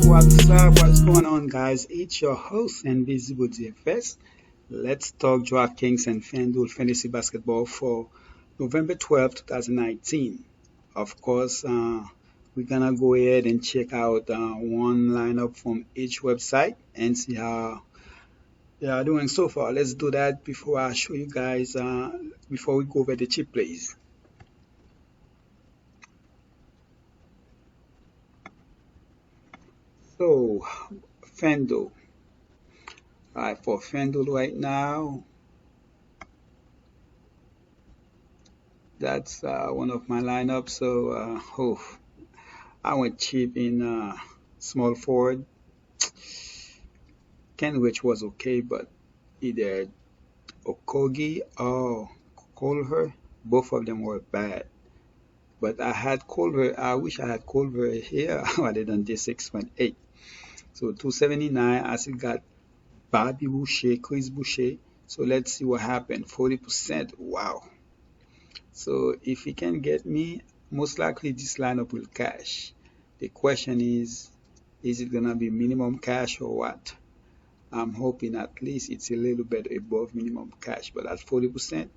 What's going on, guys? It's your host, Invisible DFS. Let's talk DraftKings and Fanduel Fantasy Basketball for November 12th, 2019. Of course, we're gonna go ahead and check out one lineup from each website and see how they are doing so far. Let's do that before I show you guys, before we go over the cheap plays. So, Fanduel. Alright, for FanDuel right now, that's one of my lineups. So, I went cheap in small forward. Kenrich was okay, but either Okogie or Culver, both of them were bad. But I had Culver. I wish I had Culver here rather than this 6.8. So 279. I still got Bobby Boucher, Chris Boucher. So let's see what happened. 40%. Wow. So if he can get me, most likely this lineup will cash. The question is it gonna be minimum cash or what? I'm hoping at least it's a little bit above minimum cash, but at 40%,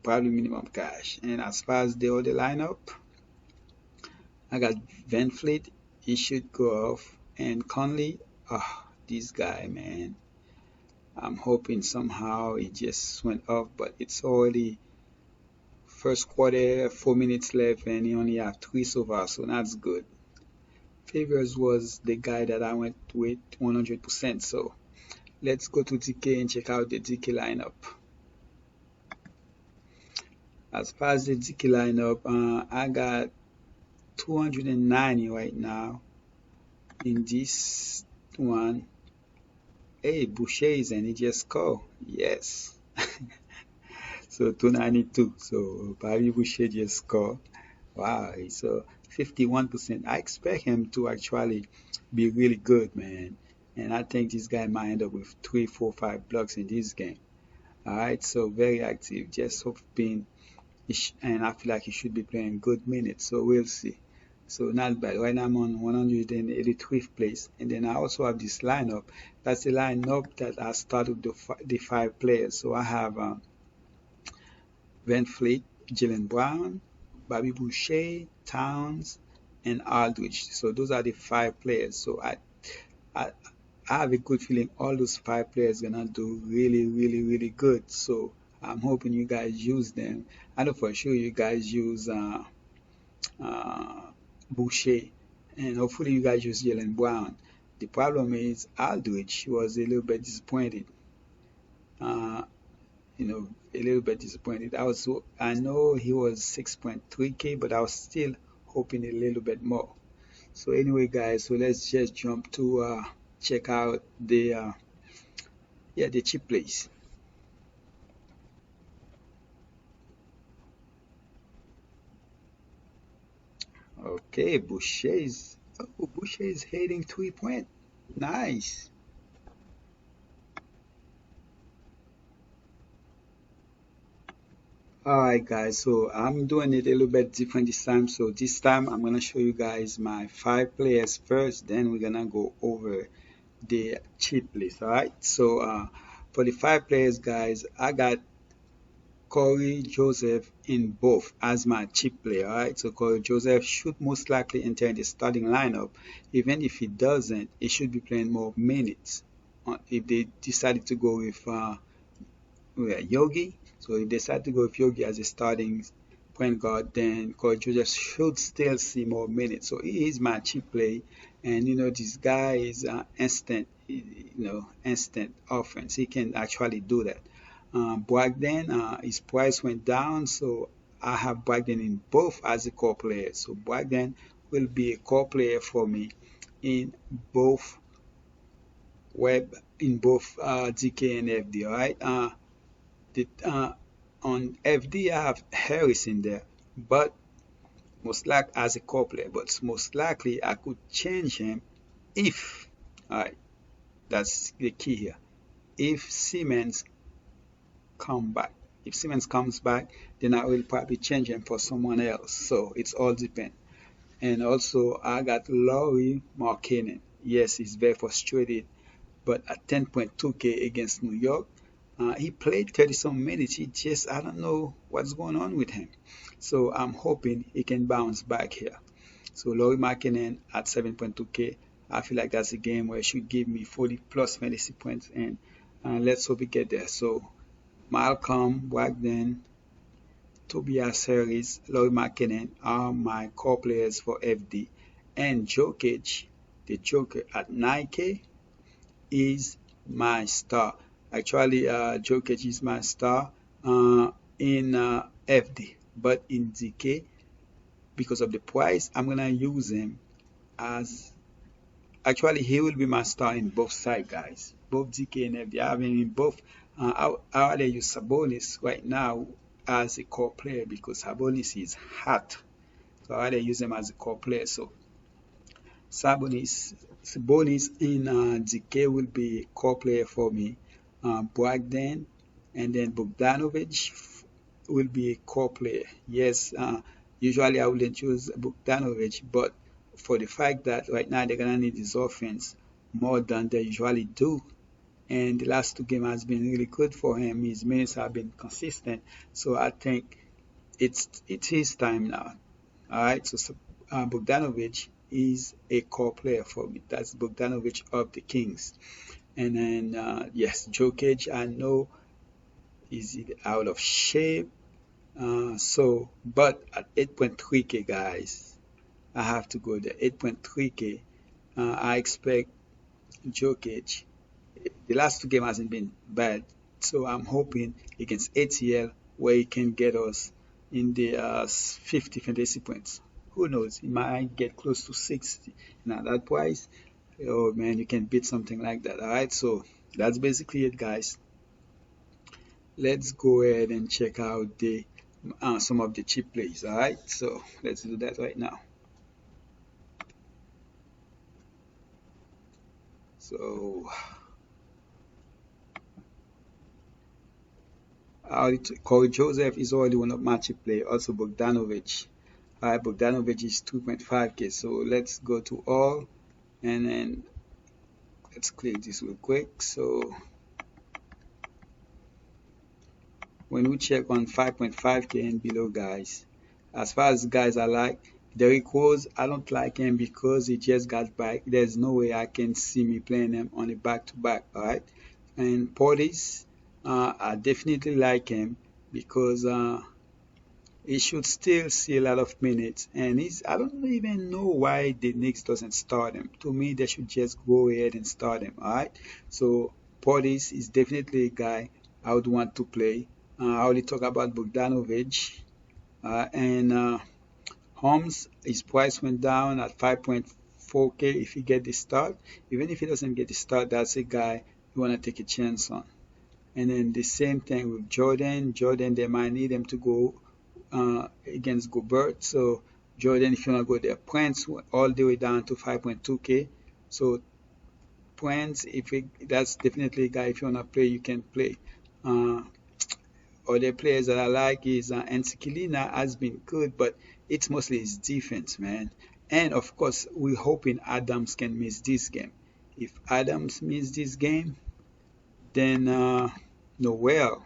probably minimum cash. And as far as the other lineup, I got Van Fleet, he should go off, and Conley, this guy, man. I'm hoping somehow it just went off, but it's already first quarter, 4 minutes left, and he only have three so far, so that's good. Favors was the guy that I went with 100%. So let's go to DK and check out the DK lineup. As far as the DK lineup, I got 290 right now in this one. Hey, Boucher is and he just scored. Yes. So 292. So Bobby Boucher just scored. Wow, so 51%. I expect him to actually be really good, man. And I think this guy might end up with 3, 4, 5 blocks in this game. All right, so very active. Just hoping, and I feel like he should be playing good minutes. So we'll see. So not bad. Right now I'm on 183th place, and then I also have this lineup. That's the lineup that I started the 5 players. So I have Van Fleet, Jalen Brown, Bobby Boucher, Towns, and Aldridge. So those are the 5 players. So I, I have a good feeling all those 5 players gonna do really, really, really good. So I'm hoping you guys use them. I know for sure you guys use uh, Boucher, and hopefully you guys use Jalen Brown. The problem is Aldridge was a little bit disappointed. Uh, a little bit disappointed. I know he was 6.3K, but I was still hoping a little bit more. So anyway, guys, so let's just jump to check out the cheap plays. Okay, Boucher is hitting 3 point. Nice. Alright guys, so I'm doing it a little bit different this time. So this time I'm gonna show you guys my 5 players first, then we're gonna go over the cheap list. Alright, so for the 5 players, guys, I got Corey Joseph in both as my cheap player. Alright, so Corey Joseph should most likely enter in the starting lineup. Even if he doesn't, he should be playing more minutes. If they decided to go with Yogi, so if they decide to go with Yogi as a starting point guard, then Corey Joseph should still see more minutes. So he is my cheap play, and this guy is instant offense. He can actually do that. Bragdon, his price went down, so I have Bragdon in both as a core player. So Bragdon will be a core player for me in both DK and FD. All right. On FD I have Harris in there, but most likely as a core player. But most likely I could change him if, all right, that's the key here. If Simmons come back. If Simmons comes back, then I will probably change him for someone else. So it's all depend. And also I got Laurie Markkanen. Yes, he's very frustrated, but at 10.2K against New York, he played 30 some minutes. He just, I don't know what's going on with him. So I'm hoping he can bounce back here. So Laurie Markkanen at 7.2K, I feel like that's a game where it should give me 40 plus fantasy points, and let's hope we get there. So Malcolm Brogdon, Tobias Harris, Laurie Markkanen are my core players for FD, and Jokic, the Joker at 9K is my star. Actually, Jokic is my star in FD, but in DK, because of the price, I'm gonna use him as actually he will be my star in both sides, guys. Both DK and FD. I mean, in both. I rather use Sabonis right now as a core player because Sabonis is hot. So I rather use him as a core player. So Sabonis in DK will be a core player for me. Brogdon and then Bogdanovic will be a core player. Yes, usually I wouldn't choose Bogdanovic, but for the fact that right now they're gonna need his offense more than they usually do, and the last two games has been really good for him. His minutes have been consistent, so I think it's his time now. All right, so Bogdanovic is a core player for me. That's Bogdanovic of the Kings. And then, yes, Jokic, I know is out of shape. But at 8.3K, guys, I have to go there. 8.3K, I expect Jokic. The last two games hasn't been bad, so I'm hoping against ATL where he can get us in the 50 fantasy points. Who knows? He might get close to 60. Now that price, oh man, you can beat something like that. All right, so that's basically it, guys. Let's go ahead and check out the some of the cheap plays. All right, so let's do that right now. So Corey Joseph is already one of my cheap play. Also Bogdanovic. All right, Bogdanovic is 2.5K. So let's go to all, and then let's click this real quick. So when we check on 5.5K and below, guys, as far as guys I like, Derrick Rose, I don't like him because he just got back. There's no way I can see me playing him on a back-to-back, all right? And Portis, I definitely like him because he should still see a lot of minutes. And I don't even know why the Knicks doesn't start him. To me, they should just go ahead and start him, all right? So Portis is definitely a guy I would want to play. I already talked about Bogdanovic. And Holmes, his price went down at 5.4K if he get the start. Even if he doesn't get the start, that's a guy you want to take a chance on. And then the same thing with Jordan. Jordan, they might need him to go against Gobert. So Jordan, if you want to go there, Prince all the way down to 5.2K. So Prince, that's definitely a guy if you want to play, you can play. Other players that I like is Ensikilina has been good, but it's mostly his defense, man. And of course, we're hoping Adams can miss this game. If Adams miss this game, then Noel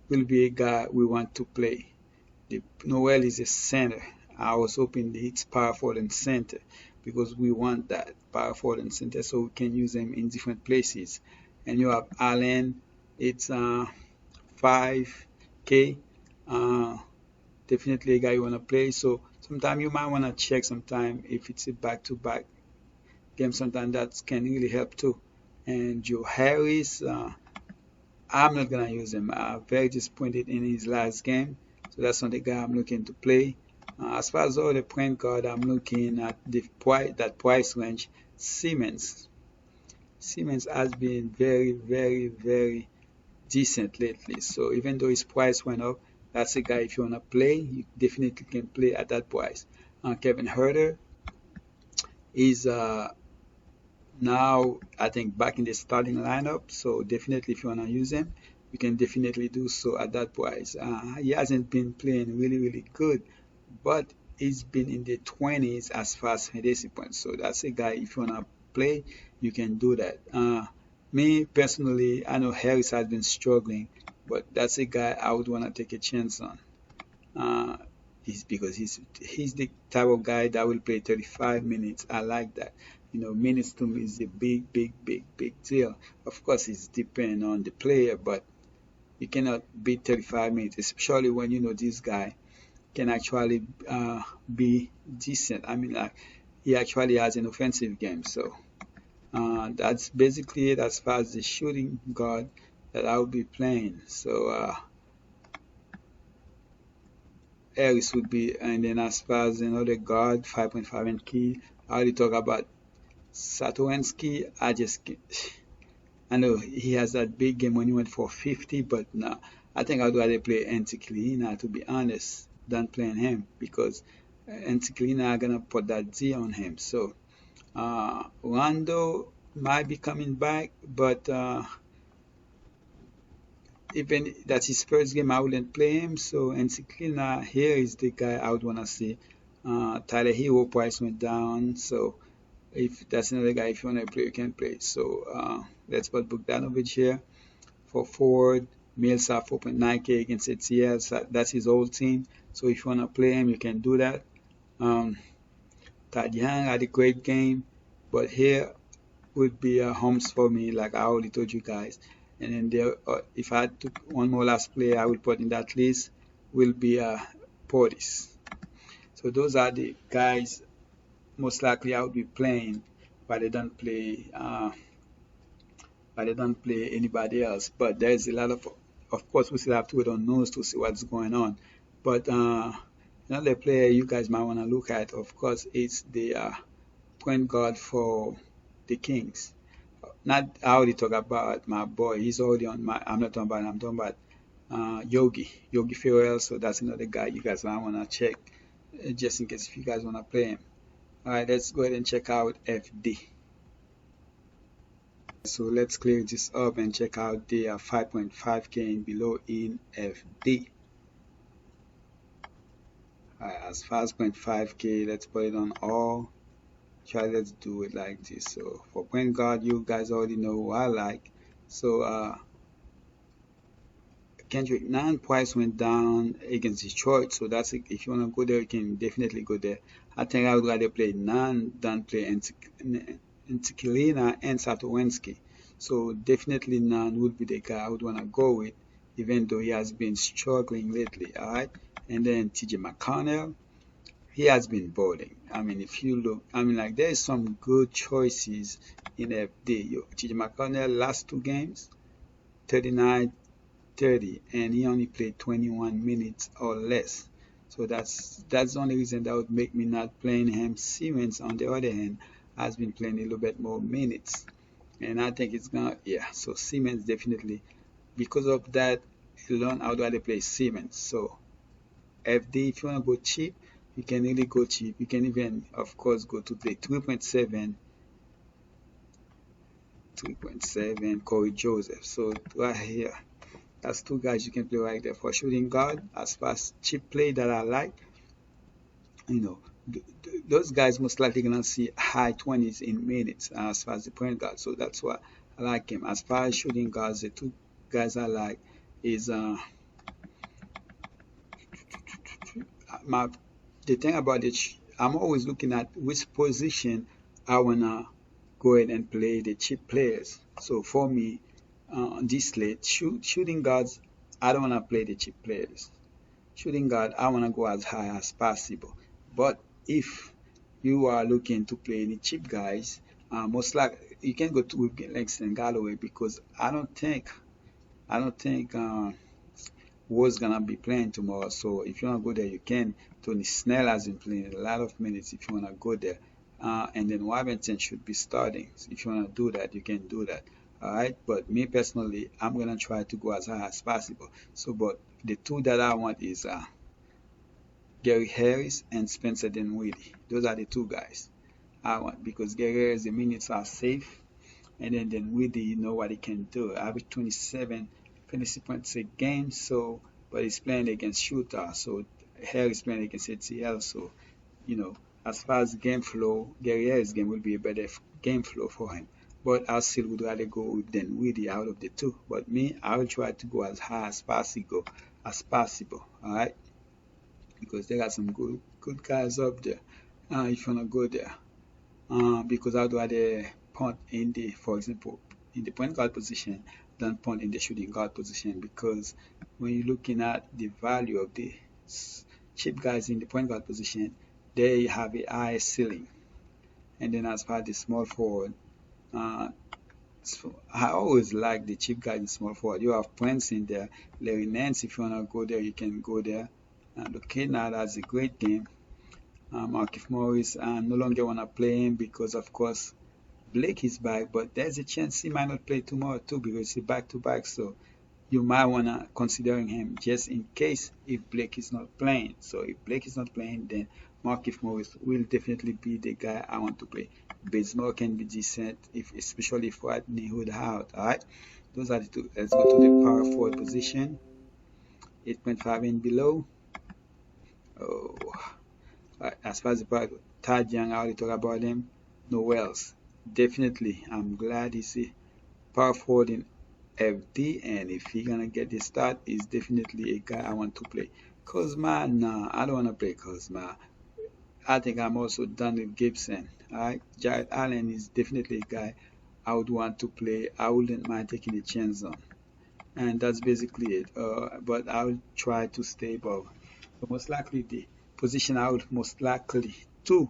will be a guy we want to play. Noel is a center. I was hoping it's power forward and center because we want that power forward and center so we can use them in different places. And you have Allen, it's 5K. Definitely a guy you want to play. So sometimes you might want to check sometime if it's a back-to-back game. Sometimes that can really help too. And Joe Harris, I'm not going to use him. I'm very disappointed in his last game. So that's not the guy I'm looking to play. As far as all the point guard, I'm looking at that price range. Simmons has been very, very, very decent lately. So even though his price went up, that's a guy if you want to play, you definitely can play at that price. Kevin Huerter is now I think back in the starting lineup, so definitely if you want to use him. you can definitely do so at that price. He hasn't been playing really, really good, but he's been in the 20s as far as fantasy points. So that's a guy, if you want to play, you can do that. Me personally, I know Harris has been struggling, but that's a guy I would want to take a chance on. Uh, he's because he's the type of guy that will play 35 minutes. I like that. Minutes to me is a big, big, big, big deal. Of course, it's depending on the player, but you cannot beat 35 minutes, especially when you know this guy can actually be decent. I mean, like, he actually has an offensive game. So that's basically it as far as the shooting guard that I'll be playing. So Harris would be, and then as far as another guard, 5.5 and key, I already talk about Satoransky. I know he has that big game when he went for 50, but no, I think I'd rather play Anticlina, to be honest, than playing him, because Anticlina are gonna put that D on him. So Rondo might be coming back, but even that's his first game, I wouldn't play him. So Anticlina here is the guy I would wanna see. Tyler Hero price went down, so if that's another guy, if you want to play, you can play. So let's put Bogdanovich here for forward. Millsap 4.9K against ATL. So that's his old team. So if you want to play him, you can do that. Tad Young had a great game, but here would be a homes for me, like I already told you guys. And then there, if I took one more last player, I will put in that list will be Portis. So those are the guys most likely I would be playing, but they don't play anybody else. But there's a lot of course, we still have to wait on nose to see what's going on. But another player you guys might want to look at, of course, is the point guard for the Kings. Not I already talked about my boy. He's already on my. I'm not talking about him. I'm talking about Yogi Ferrell. So that's another guy you guys might want to check, just in case if you guys want to play him. All right, let's go ahead and check out FD. So let's clear this up and check out the 5.5K and below in FD. All right, as 5.5K, let's put it on all. Let's do it like this. So for point guard, you guys already know who I like. So Kendrick Nunn price went down against Detroit, so that's if you want to go there, you can definitely go there. I think I would rather play Nunn than play Anticlina and Satoransky. So definitely Nunn would be the guy I would want to go with, even though he has been struggling lately. All right, and then TJ McConnell, he has been balling. I mean, if you look, I mean, like there's some good choices in FD. TJ McConnell last two games, 39. 30, and he only played 21 minutes or less. So that's the only reason that would make me not playing him. Simmons, on the other hand, has been playing a little bit more minutes, and I think it's gonna, yeah. So Simmons definitely, because of that alone, I would rather play Simmons. So FD, if you wanna go cheap, you can really go cheap. You can even, of course, go to the 3.7. Corey Joseph. So right here, that's two guys you can play right there for shooting guard. As far as cheap play that I like, you know, those guys most likely gonna see high 20s in minutes as far as the point guard. So that's why I like him. As far as shooting guards, the two guys I like is the thing about it. I'm always looking at which position I wanna go ahead and play the cheap players. So for me, this slate, shooting guards, I don't want to play the cheap players. Shooting guard, I want to go as high as possible. But if you are looking to play the cheap guys, most likely you can go to with Langston Galloway, because I don't think was gonna be playing tomorrow. So if you wanna go there, you can. Tony Snell has been playing a lot of minutes if you wanna go there. And then Washington should be starting. So if you wanna do that, you can do that. All right. But me personally, I'm gonna try to go as high as possible. So, but the two that I want is Gary Harris and Spencer Dinwiddie. Those are the two guys I want, because Gary Harris, the minutes are safe, and then Dinwiddie, you know what he can do. Average 27 fantasy points a game. So, but he's playing against shooter. So here he's playing against ATL. So you know, as far as game flow, Guerriero's game will be a better game flow for him. But I still would rather go with Dinwiddie out of the two. But me, I will try to go as high as possible, all right? Because there are some good guys up there. If you wanna go there, because I'd rather punt in the, for example, in the point guard position than punt in the shooting guard position. Because when you're looking at the value of the cheap guys in the point guard position, they have a high ceiling. And then as far as the small forward, uh, I always like the cheap guys in small forward. You have Prince in there, Larry Nance. If you wanna go there, you can go there. Look, now that's a great game. Markif Morris, I no longer wanna play him because, of course, Blake is back, but there's a chance he might not play tomorrow too because he's back to back. So you might wanna considering him just in case if Blake is not playing. So if Blake is not playing, then Markif Morris will definitely be the guy I want to play. Bazemore can be decent, if especially if Rodney Hood out. All right, those are the two. Let's go to the power forward position, 8.5 and below. Oh, as far as the power, Tad Young, I already talked about him. No else. Definitely, I'm glad he's a power forward in FD, and if he gonna get the start, he's definitely a guy I want to play. Kuzma, nah, I don't wanna play Kuzma. I think I'm also done with Gibson. Alright, Jared Allen is definitely a guy I would want to play. I wouldn't mind taking a chance on, and that's basically it. But I will try to stay above. But most likely, the position I would most likely to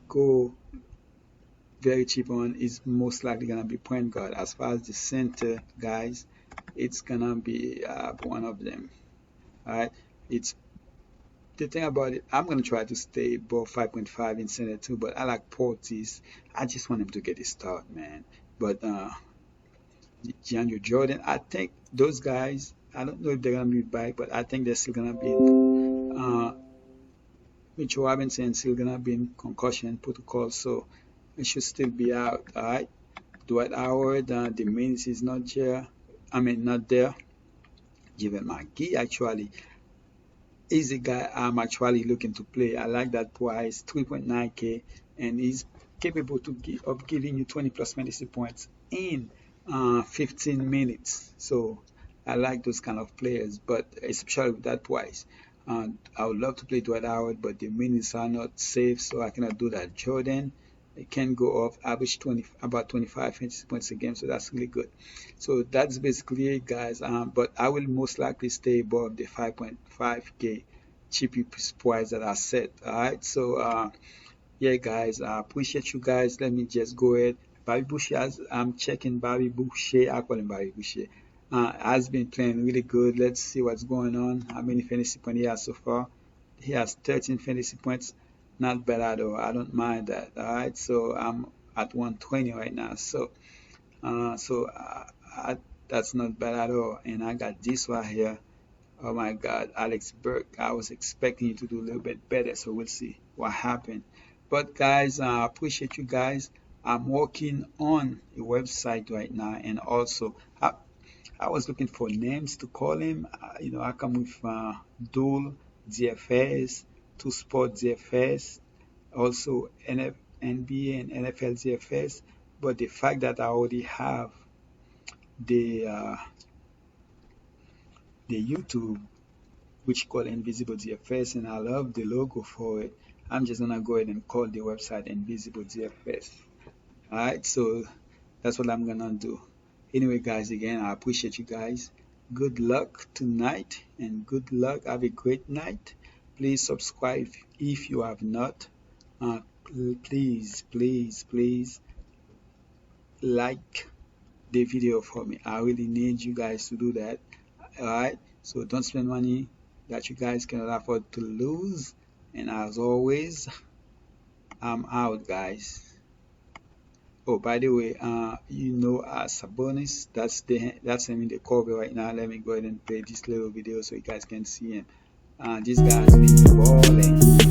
go very cheap on is most likely gonna be point guard. As far as the center guys, it's gonna be one of them. Alright, it's the thing about it. I'm gonna try to stay above 5.5 in center too, but I like Portis. I just want him to get a start, man. But DeAndre Jordan, I think those guys. I don't know if they're gonna be back, but I think they're still gonna be. Mitchell Robinson still gonna be in concussion protocol, so it should still be out. All right. Dwight Howard, the minutes is not there. Not there. Javen McGee actually is a guy I'm actually looking to play. I like that price, 3.9K, and he's capable of giving you 20 plus fantasy points in 15 minutes. So I like those kind of players, but especially with that price. I would love to play Dwight Howard, but the minutes are not safe, so I cannot do that. Jordan, it can go off average about 25 fantasy points a game, so that's really good. So that's basically it, guys. But I will most likely stay above the 5.5K cheapest price that I set. All right. So yeah, guys, I appreciate you guys. Let me just go ahead. Bobby Boucher, I'm checking Bobby Boucher. I call him Bobby Boucher. Has been playing really good. Let's see what's going on. How many fantasy points he has so far? He has 13 fantasy points. Not bad at all. I don't mind that. All right. So I'm at 120 right now. So that's not bad at all. And I got this one here. Oh my God, Alex Burke. I was expecting you to do a little bit better. So we'll see what happened. But guys, I appreciate you guys. I'm working on a website right now, and also I was looking for names to call him. I come with Dual DFS, Two Sport DFS, also NBA and NFL DFS. But the fact that I already have the YouTube, which called Invisible DFS, and I love the logo for it, I'm just gonna go ahead and call the website Invisible DFS. All right, so that's what I'm gonna do. Anyway, guys, again, I appreciate you guys. Good luck tonight and good luck. Have a great night. Please subscribe if you have not. Please, please, please like the video for me. I really need you guys to do that. Alright, so don't spend money that you guys cannot afford to lose. And as always, I'm out, guys. Oh, by the way, as a bonus, that's him in the cover right now. Let me go ahead and play this little video so you guys can see him. This guy's been balling.